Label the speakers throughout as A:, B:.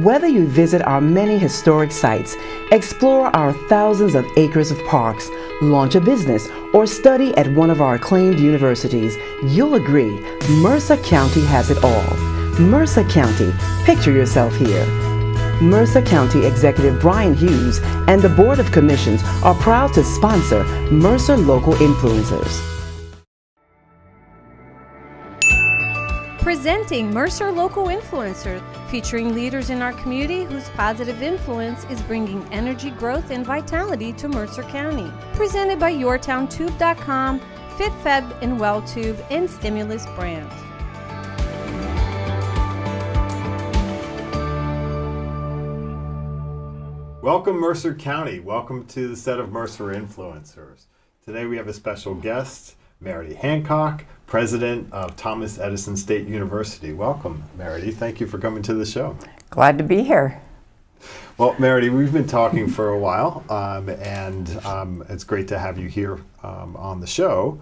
A: Whether you visit our many historic sites, explore our thousands of acres of parks, launch a business, or study at one of our acclaimed universities, you'll agree Mercer County has it all. Mercer County, picture yourself here. Mercer County Executive Brian Hughes and the Board of Commissions are proud to sponsor Mercer Local Influencers.
B: Presenting Mercer Local Influencers, featuring leaders in our community whose positive influence is bringing energy, growth, and vitality to Mercer County. Presented by YourTownTube.com, FitFeb and WellTube, and Stimulus Brand.
C: Welcome, Mercer County. Welcome to the set of Mercer Influencers. Today we have a special guest, Merodie Hancock, president of Thomas Edison State University. Welcome, Merodie. Thank you for coming to the show.
D: Glad to be here.
C: Well, Merodie, we've been talking for a while, and it's great to have you here on the show.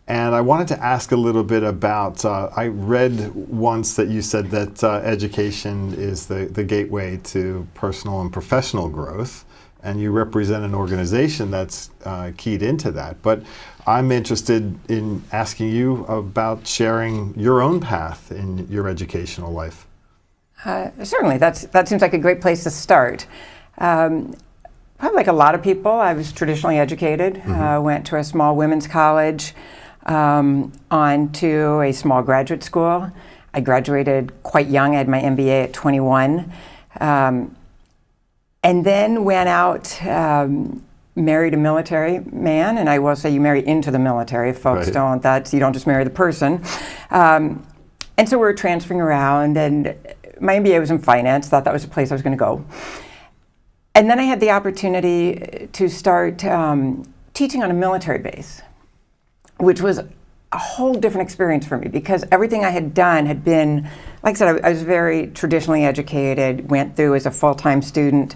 C: And I wanted to ask a little bit about, I read once that you said that education is the gateway to personal and professional growth, and you represent an organization that's keyed into that. But I'm interested in asking you about sharing your own path in your educational life.
D: Certainly, that seems like a great place to start. Probably like a lot of people, I was traditionally educated, went to a small women's college, on to a small graduate school. I graduated quite young. I had my MBA at 21. And then went out, married a military man, and I will say you marry into the military. Folks don't, you don't just marry the person. And so we were transferring around, and my MBA was in finance, thought that was the place I was going to go. And then I had the opportunity to start teaching on a military base, which was a whole different experience for me because everything I had done had been, like I said, I was very traditionally educated, went through as a full-time student,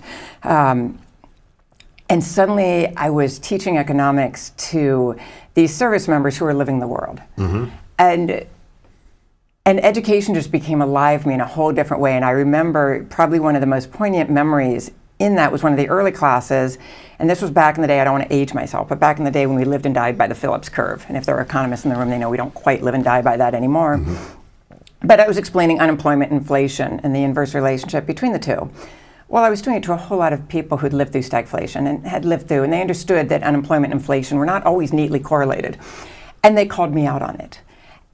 D: and suddenly I was teaching economics to these service members who were living the world. And education just became alive for me in a whole different way. And I remember probably one of the most poignant memories in that was one of the early classes, and this was back in the day, I don't want to age myself, but back in the day when we lived and died by the Phillips curve. And if there are economists in the room, they know we don't quite live and die by that anymore. But I was explaining unemployment, inflation, and the inverse relationship between the two. Well, I was doing it to a whole lot of people who'd lived through stagflation and had lived through, and they understood that unemployment and inflation were not always neatly correlated. And they called me out on it.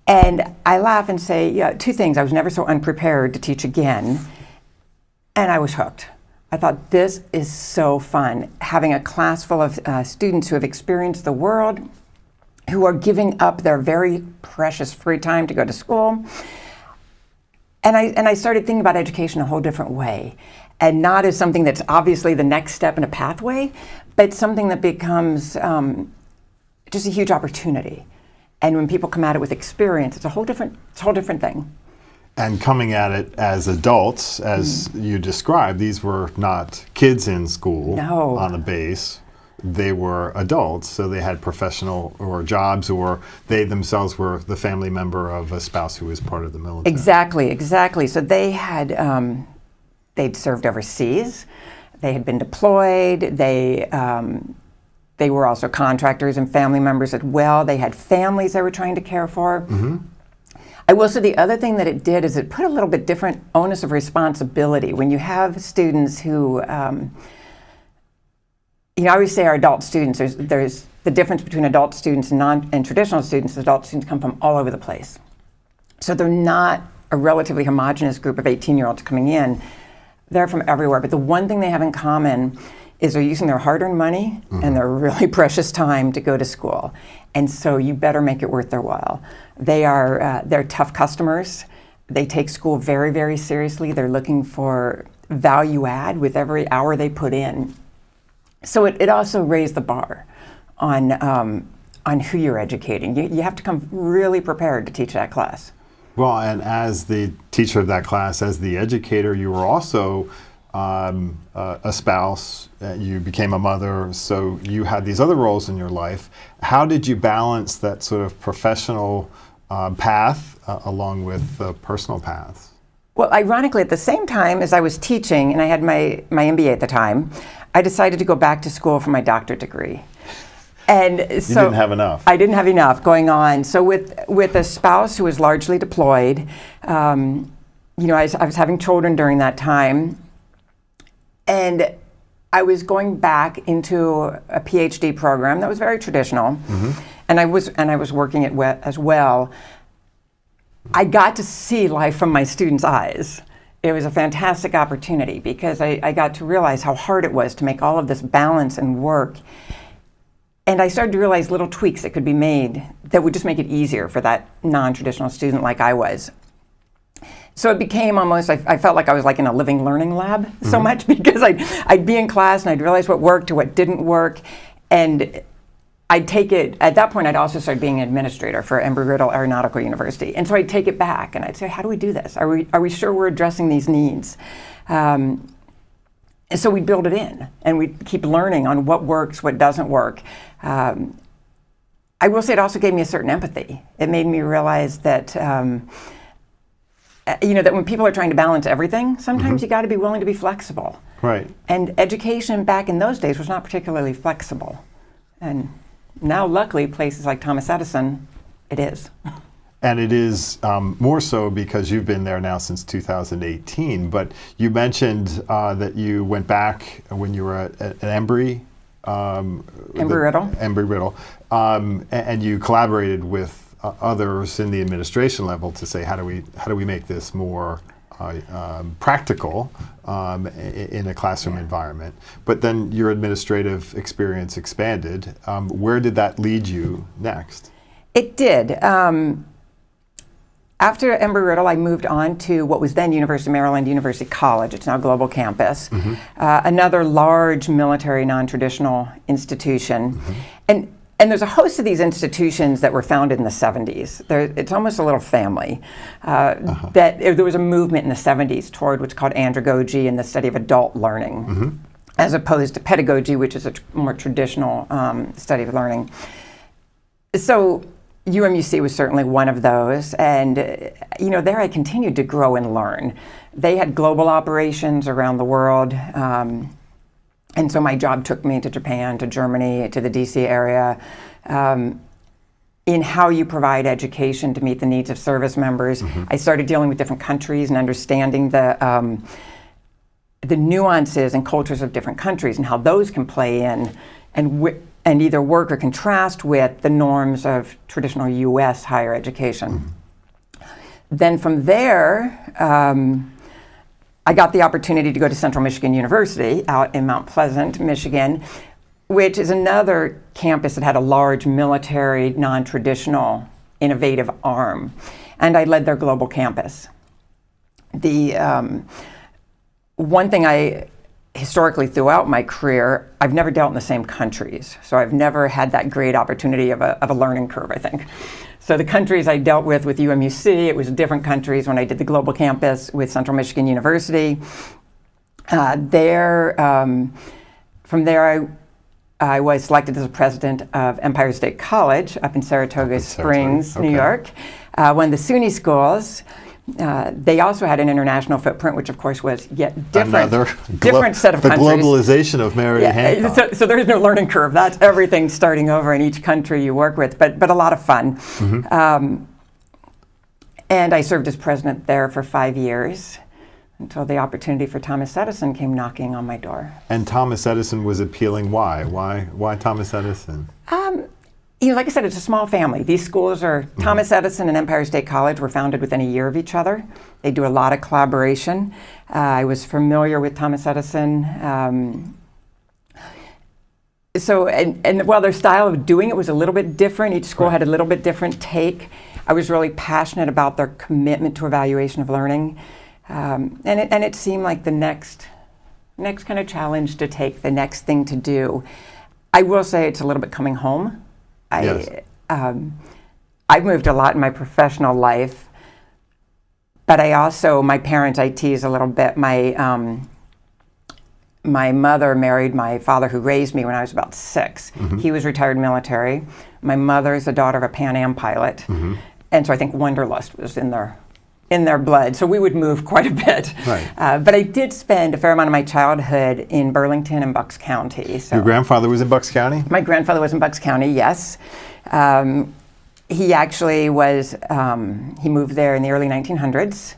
D: And I laugh and say, yeah, two things. I was never so unprepared to teach again, and I was hooked. I thought, this is so fun, having a class full of students who have experienced the world, who are giving up their very precious free time to go to school. And I started thinking about education a whole different way, and not as something that's obviously the next step in a pathway, but something that becomes just a huge opportunity. And when people come at it with experience, it's a whole different thing.
C: And coming at it as adults, as you described, these were not kids in school on a base. They were adults, so they had professional or jobs, or they themselves were the family member of a spouse who was part of the military.
D: Exactly. So they had, they'd served overseas, they had been deployed, they were also contractors and family members as well. They had families they were trying to care for. I will say the other thing that it did is it put a little bit different onus of responsibility. When you have students who, I always say our adult students, there's the difference between adult students and traditional students. Adult students come from all over the place. So they're not a relatively homogenous group of 18-year-olds coming in. They're from everywhere. But the one thing they have in common is they're using their hard-earned money and their really precious time to go to school. And so you better make it worth their while. They're tough customers. They take school very, very seriously. They're looking for value add with every hour they put in. So it also raised the bar on who you're educating. You have to come really prepared to teach that class.
C: Well, and as the teacher of that class, as the educator, you were also a spouse, you became a mother, so you had these other roles in your life. How did you balance that sort of professional path along with personal paths?
D: Well, ironically, at the same time as I was teaching, and I had my MBA at the time, I decided to go back to school for my doctorate degree. And so
C: you didn't have enough.
D: I didn't have enough going on. So with a spouse who was largely deployed, I was having children during that time, and I was going back into a PhD program that was very traditional, and I was working it as well. I got to see life from my students' eyes. It was a fantastic opportunity because I got to realize how hard it was to make all of this balance and work. And I started to realize little tweaks that could be made that would just make it easier for that non-traditional student like I was. So it became almost, I felt like I was like in a living learning lab so much, because I'd be in class and I'd realize what worked or what didn't work. And I'd take it, at that point I'd also started being an administrator for Embry-Riddle Aeronautical University. And so I'd take it back and I'd say, how do we do this? Are we sure we're addressing these needs? And so we'd build it in and we'd keep learning on what works, what doesn't work. I will say it also gave me a certain empathy. It made me realize that, that when people are trying to balance everything, sometimes you got to be willing to be flexible.
C: Right.
D: And education back in those days was not particularly flexible. And now, luckily, places like Thomas Edison, it is.
C: And it is more so because you've been there now since 2018. But you mentioned that you went back when you were at Embry.
D: Embry-Riddle.
C: Embry-Riddle. And you collaborated with others in the administration level to say, how do we make this more practical in a classroom environment? But then your administrative experience expanded. Where did that lead you next?
D: It did. After Embry-Riddle, I moved on to what was then University of Maryland University College. It's now Global Campus, another large military non-traditional institution. And there's a host of these institutions that were founded in the 70s. It's almost a little family. There was a movement in the 70s toward what's called andragogy and the study of adult learning, as opposed to pedagogy, which is a more traditional study of learning. So UMUC was certainly one of those, and there I continued to grow and learn. They had global operations around the world, and so my job took me to Japan, to Germany, to the DC area, in how you provide education to meet the needs of service members. I started dealing with different countries and understanding the nuances and cultures of different countries and how those can play in and either work or contrast with the norms of traditional U.S. higher education. Then from there, I got the opportunity to go to Central Michigan University out in Mount Pleasant, Michigan, which is another campus that had a large military, non-traditional, innovative arm. And I led their global campus. The one thing I historically throughout my career, I've never dealt in the same countries. So I've never had that great opportunity of a learning curve, I think. So the countries I dealt with UMUC, it was different countries when I did the global campus with Central Michigan University. From there, I was selected as the president of Empire State College up in Saratoga Springs, New York. One of the SUNY schools. They also had an international footprint, which of course was yet different set of countries.
C: The globalization of Merodie Hancock.
D: So there's no learning curve. That's everything starting over in each country you work with, but a lot of fun. And I served as president there for 5 years until the opportunity for Thomas Edison came knocking on my door.
C: And Thomas Edison was appealing. Why? Why Thomas Edison?
D: Like I said, it's a small family. These schools are, Thomas Edison and Empire State College were founded within a year of each other. They do a lot of collaboration. I was familiar with Thomas Edison. And while their style of doing it was a little bit different, each school had a little bit different take, I was really passionate about their commitment to evaluation of learning. And it seemed like the next kind of challenge to take, the next thing to do. I will say it's a little bit coming home. I've moved a lot in my professional life, but my parents, I tease a little bit. My mother married my father who raised me when I was about 6. He was retired military. My mother is the daughter of a Pan Am pilot. And so I think wanderlust was in their in their blood, so we would move quite a bit.
C: Right.
D: But I did spend a fair amount of my childhood in Burlington and Bucks County. So
C: Your grandfather was in Bucks County?
D: my grandfather was in Bucks County, yes. He actually was, he moved there in the early 1900s.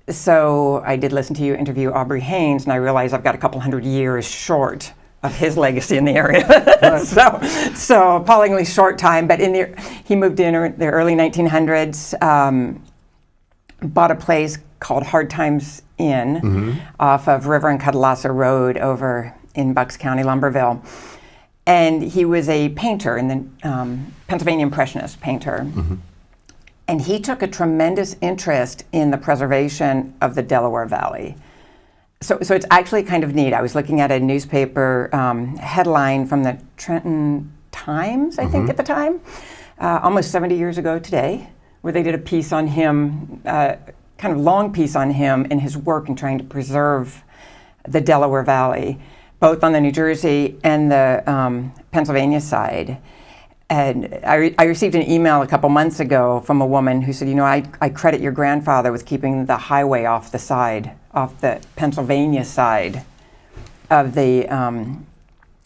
D: So I did listen to you interview Aubrey Haynes, and I realized I've got a couple hundred years short of his legacy in the area. so appallingly short time, but he moved in the early 1900s, bought a place called Hard Times Inn off of River and Cuddalassa Road over in Bucks County, Lumberville. And he was a painter, and the Pennsylvania Impressionist painter. And he took a tremendous interest in the preservation of the Delaware Valley. So it's actually kind of neat. I was looking at a newspaper headline from the Trenton Times, I think at the time, almost 70 years ago today, where they did a piece on him, kind of long piece on him and his work in trying to preserve the Delaware Valley, both on the New Jersey and the Pennsylvania side. And I received an email a couple months ago from a woman who said, I credit your grandfather with keeping the highway off the Pennsylvania side of the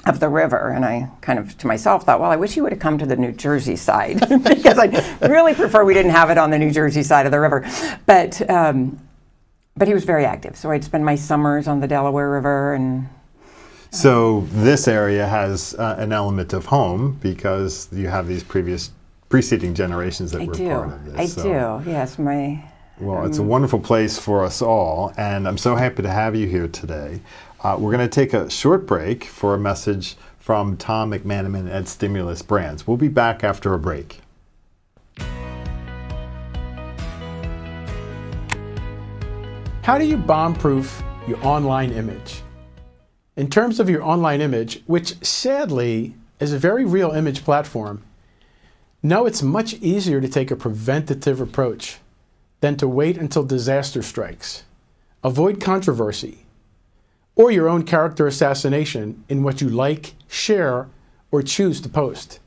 D: river. And I kind of, to myself, thought, well, I wish he would have come to the New Jersey side because I really prefer we didn't have it on the New Jersey side of the river. But he was very active. So I'd spend my summers on the Delaware River. And
C: so this area has an element of home because you have these preceding generations that were part of this.
D: I do, yes.
C: Well, it's a wonderful place for us all, and I'm so happy to have you here today. We're going to take a short break for a message from Tom McManaman at Stimulus Brands. We'll be back after a break.
E: How do you bomb-proof your online image? In terms of your online image, which sadly is a very real image platform, know it's much easier to take a preventative approach than to wait until disaster strikes. Avoid controversy or your own character assassination in what you like, share, or choose to post.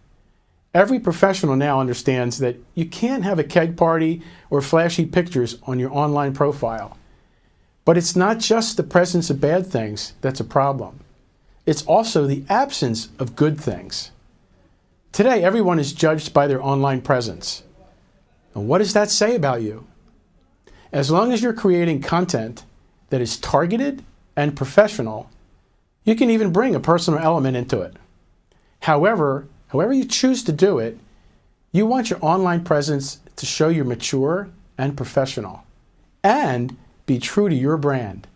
E: Every professional now understands that you can't have a keg party or flashy pictures on your online profile. But it's not just the presence of bad things that's a problem. It's also the absence of good things. Today, everyone is judged by their online presence. And what does that say about you? As long as you're creating content that is targeted and professional, you can even bring a personal element into it. However you choose to do it, you want your online presence to show you're mature and professional, and be true to your brand.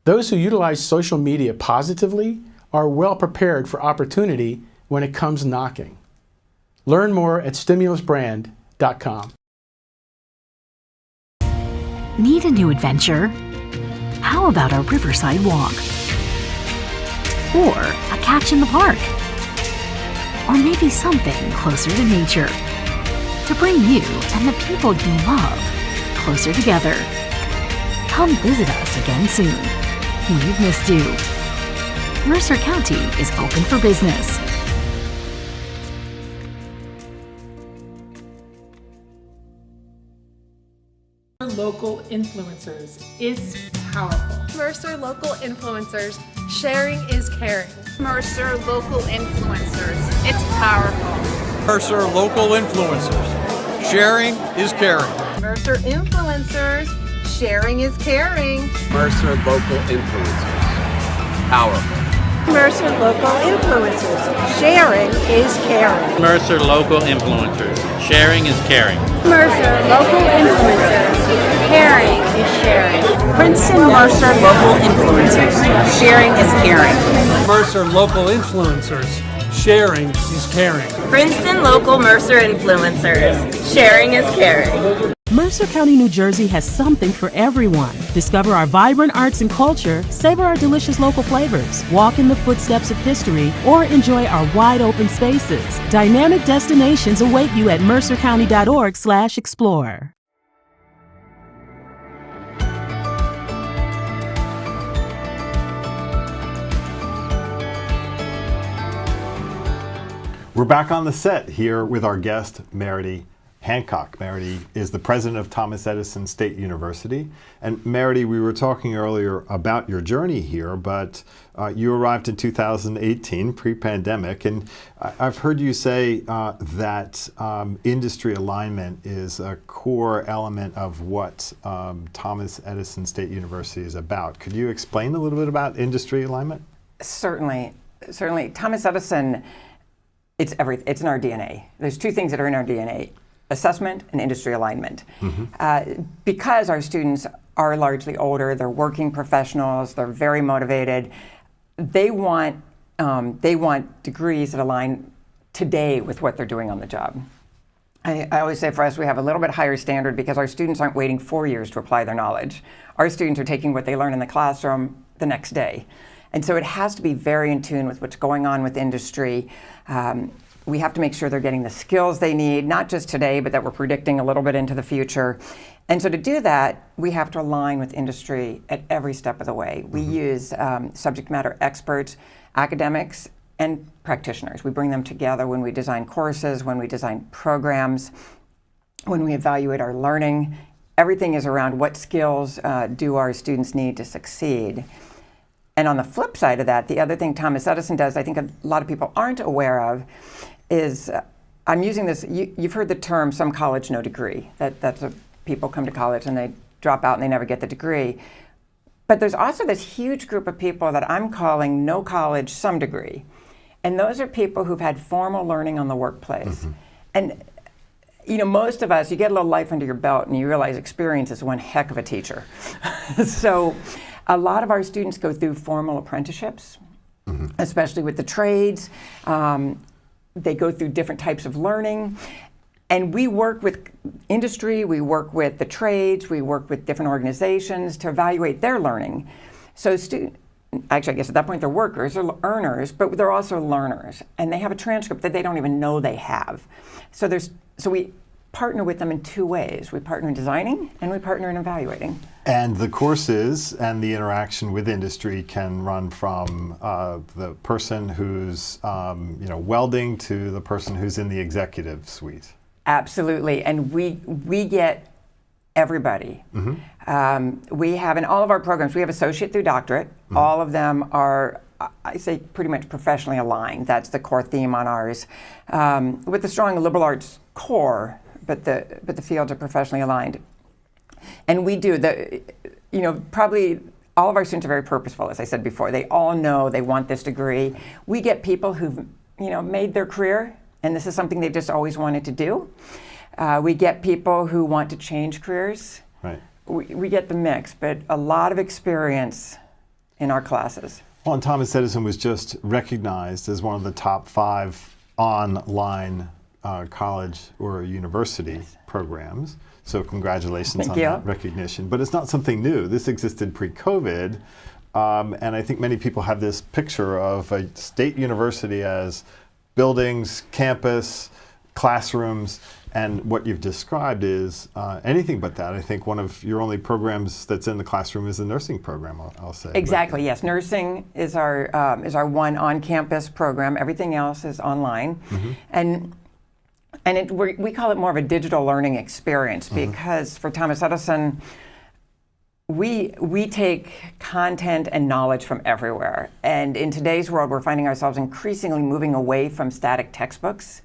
E: Those who utilize social media positively are well prepared for opportunity when it comes knocking. Learn more at stimulusbrand.com.
F: Need a new adventure? How about a riverside walk? Or a catch in the park? Or maybe something closer to nature? To bring you and the people you love closer together. Come visit us again soon. We've missed you. Mercer County is open for business.
G: Local influencers is powerful.
H: Mercer Local Influencers. Sharing is caring.
I: Mercer Local Influencers. It's powerful.
J: Mercer Local Influencers. Sharing is caring.
H: Mercer Influencers. Sharing is caring.
K: Mercer Local Influencers. Powerful.
L: Mercer Local Influencers. Sharing is caring.
M: Mercer Local Influencers. Sharing is caring.
L: Mercer Local Influencers. Caring is sharing. Princeton Mercer Local Influencers. Sharing is caring.
N: Mercer Local Influencers. Sharing is caring.
O: Princeton Local Mercer Influencers. Sharing is caring.
P: Mercer County, New Jersey has something for everyone. Discover our vibrant arts and culture, savor our delicious local flavors, walk in the footsteps of history, or enjoy our wide open spaces. Dynamic destinations await you at mercercounty.org/explore.
C: We're back on the set here with our guest, Merodie. Hancock. Merodie is the president of Thomas Edison State University. And Merodie, we were talking earlier about your journey here, but you arrived in 2018, pre-pandemic, and I've heard you say that industry alignment is a core element of what Thomas Edison State University is about. Could you explain a little bit about industry alignment?
D: Certainly. Thomas Edison, it's in our DNA. There's two things that are in our DNA: assessment and industry alignment. Because our students are largely older, they're working professionals, they're very motivated. They want degrees that align today with what they're doing on the job. I always say for us, we have a little bit higher standard because our students aren't waiting 4 years to apply their knowledge. Our students are taking what they learn in the classroom the next day. And so it has to be very in tune with what's going on with industry. We have to make sure they're getting the skills they need, not just today, but that we're predicting a little bit into the future. And so to do that, we have to align with industry at every step of the way. We use subject matter experts, academics, and practitioners. We bring them together when we design courses, when we design programs, when we evaluate our learning. Everything is around what skills do our students need to succeed. And on the flip side of that, the other thing Thomas Edison does, I think a lot of people aren't aware of, is I'm using this, you've heard the term some college, no degree. That's people come to college and they drop out and they never get the degree. But there's also this huge group of people that I'm calling no college, some degree. And those are people who've had formal learning on the workplace. And most of us, you get a little life under your belt and you realize experience is one heck of a teacher. So a lot of our students go through formal apprenticeships, especially with the trades. They go through different types of learning. And we work with industry, we work with the trades, we work with different organizations to evaluate their learning. So actually, I guess at that point they're workers, they're earners, but they're also learners. And they have a transcript that they don't even know they have. So we partner with them in two ways. We partner in designing and we partner in evaluating.
C: And the courses and the interaction with industry can run from the person who's welding to the person who's in the executive suite.
D: Absolutely, and we get everybody. We have in all of our programs, we have associate through doctorate. All of them are, I say, pretty much professionally aligned. That's the core theme on ours, with the strong liberal arts core, but the fields are professionally aligned. And we do probably all of our students are very purposeful, as I said before. They all know they want this degree. We get people who've made their career, and this is something they've just always wanted to do. We get people who want to change careers.
C: Right.
D: We get the mix, but a lot of experience in our classes.
C: Well, and Thomas Edison was just recognized as one of the top 5 online college or university programs. So congratulations on that recognition. But it's not something new. This existed pre-COVID. And I think many people have this picture of a state university as buildings, campus, classrooms, and what you've described is anything but that. I think one of your only programs that's in the classroom is the nursing program, I'll say.
D: Exactly, yes. Nursing is our one on-campus program. Everything else is online. And we call it more of a digital learning experience because for Thomas Edison, we take content and knowledge from everywhere. And in today's world, we're finding ourselves increasingly moving away from static textbooks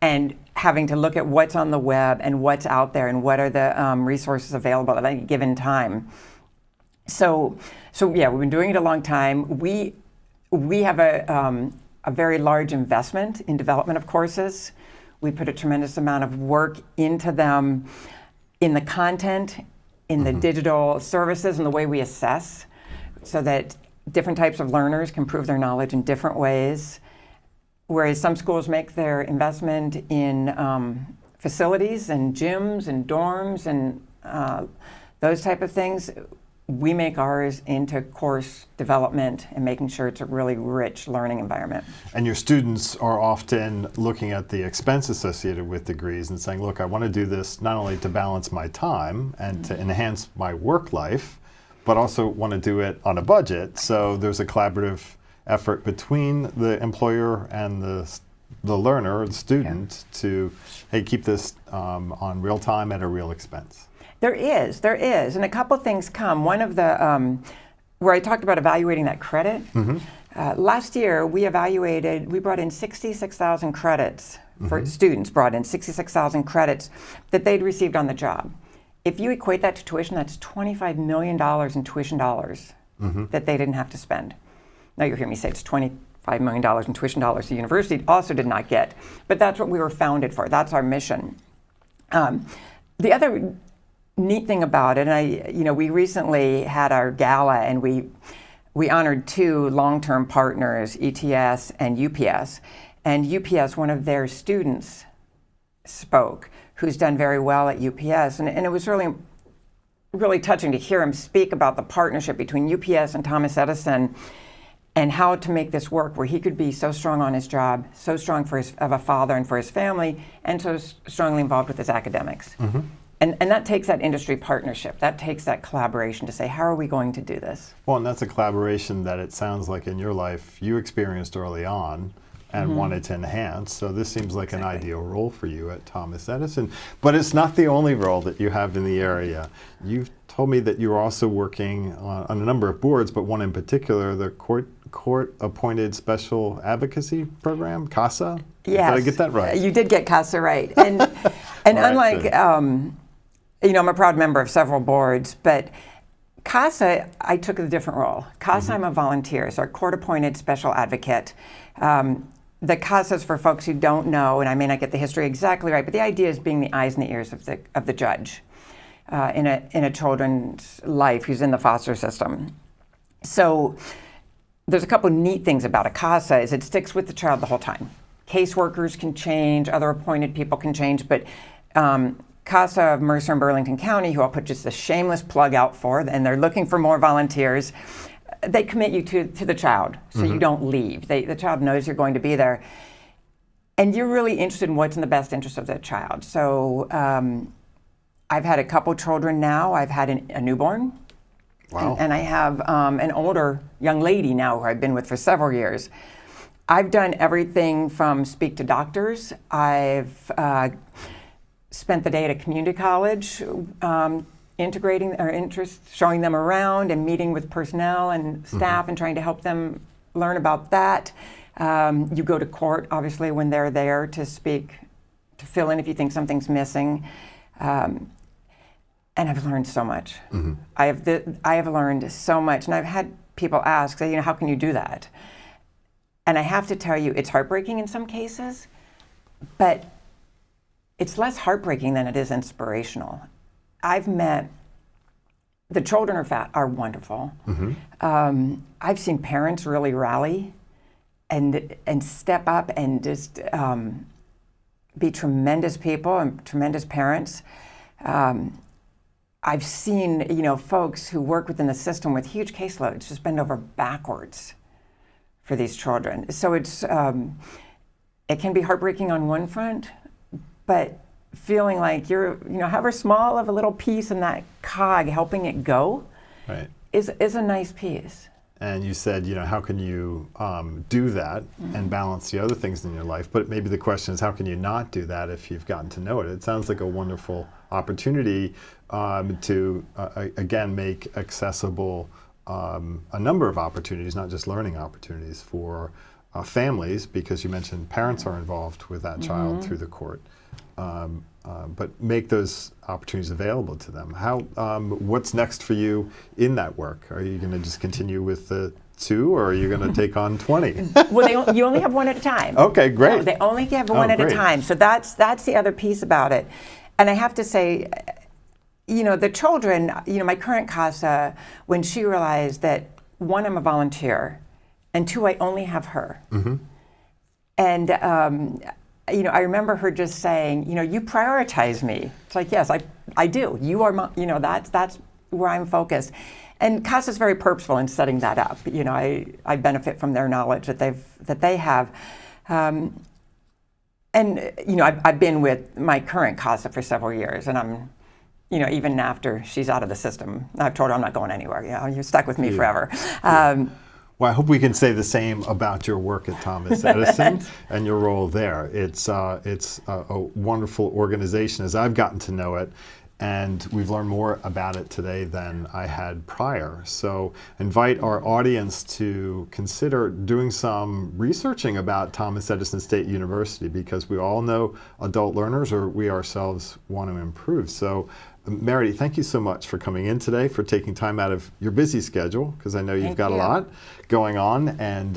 D: and having to look at what's on the web and what's out there and what are the resources available at any given time. So yeah, we've been doing it a long time. We have a very large investment in development of courses. We put a tremendous amount of work into them, in the content, in the digital services, and the way we assess, so that different types of learners can prove their knowledge in different ways. Whereas some schools make their investment in facilities and gyms and dorms and those type of things, we make ours into course development and making sure it's a really rich learning environment.
C: And your students are often looking at the expense associated with degrees and saying, look, I want to do this not only to balance my time and to enhance my work life, but also want to do it on a budget. So there's a collaborative effort between the employer and the the learner or the student to, hey, keep this on real time at a real expense?
D: There is, and a couple things come. One of the, where I talked about evaluating that credit, last year we brought in 66,000 credits for students, brought in 66,000 credits that they'd received on the job. If you equate that to tuition, that's $25 million in tuition dollars that they didn't have to spend. Now you'll hear me say it's $25 million in tuition dollars the university also did not get, but that's what we were founded for. That's our mission. The other neat thing about it, and we recently had our gala, and we honored two long-term partners, ETS and UPS. And UPS, one of their students spoke, who's done very well at UPS, and it was really, really touching to hear him speak about the partnership between UPS and Thomas Edison, and how to make this work, where he could be so strong on his job, so strong of a father and for his family, and so strongly involved with his academics. And that takes that industry partnership. That takes that collaboration to say, how are we going to do this?
C: Well, and that's a collaboration that it sounds like in your life you experienced early on and wanted to enhance. So this seems like an ideal role for you at Thomas Edison. But it's not the only role that you have in the area. You've told me that you're also working on a number of boards, but one in particular, the Court-Appointed Special Advocacy Program, CASA?
D: Yes.
C: Did I get that right?
D: You did get CASA right. And unlike, I'm a proud member of several boards, but CASA, I took a different role. CASA, I'm a volunteer, so a court-appointed special advocate. The CASA is for folks who don't know, and I may not get the history exactly right, but the idea is being the eyes and the ears of the judge in a children's life who's in the foster system. So there's a couple neat things about a CASA is it sticks with the child the whole time. Caseworkers can change, other appointed people can change, but CASA of Mercer and Burlington County, who I'll put just a shameless plug out for, and they're looking for more volunteers, they commit you to the child, so you don't leave. The child knows you're going to be there. And you're really interested in what's in the best interest of that child. So I've had a couple children now. I've had a newborn.
C: Wow.
D: And I have an older young lady now who I've been with for several years. I've done everything from speak to doctors. I've spent the day at a community college, integrating their interests, showing them around and meeting with personnel and staff and trying to help them learn about that. You go to court, obviously, when they're there to speak, to fill in if you think something's missing. And I've learned so much. I have learned so much. And I've had people ask, say, how can you do that? And I have to tell you, it's heartbreaking in some cases, but it's less heartbreaking than it is inspirational. I've met, the children are wonderful. I've seen parents really rally and step up and just be tremendous people and tremendous parents. I've seen, folks who work within the system with huge caseloads just bend over backwards for these children. So it can be heartbreaking on one front, but feeling like you're, however small of a little piece in that cog, helping it go, is a nice piece.
C: And you said, how can you do that and balance the other things in your life? But maybe the question is, how can you not do that if you've gotten to know it? It sounds like a wonderful opportunity to, again, make accessible a number of opportunities, not just learning opportunities for families, because you mentioned parents are involved with that child through the court. But make those opportunities available to them. What's next for you in that work? Are you going to just continue with the 2, or are you going to take on 20?
D: Well, you only have one at a time.
C: Okay, great.
D: No, they only have one at a time. So that's the other piece about it. And I have to say, the children, my current CASA, when she realized that, 1, I'm a volunteer, and 2, I only have her. And I remember her just saying, you prioritize me. It's like, yes, I do. You are my, that's where I'm focused. And CASA's very purposeful in setting that up. I benefit from their knowledge that they have. And I've been with my current CASA for several years, and I'm, even after she's out of the system, I've told her I'm not going anywhere. You're stuck with me forever.
C: Well, I hope we can say the same about your work at Thomas Edison and your role there. It's a wonderful organization as I've gotten to know it, and we've learned more about it today than I had prior. So invite our audience to consider doing some researching about Thomas Edison State University, because we all know adult learners, or we ourselves, want to improve. So Merodie, thank you so much for coming in today, for taking time out of your busy schedule, because I know you've got a lot going on, and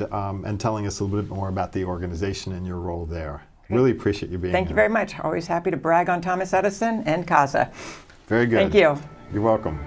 C: telling us a little bit more about the organization and your role there. Great. Really appreciate you being here.
D: Thank you very much. Always happy to brag on Thomas Edison and CASA.
C: Very good.
D: Thank you.
C: You're welcome.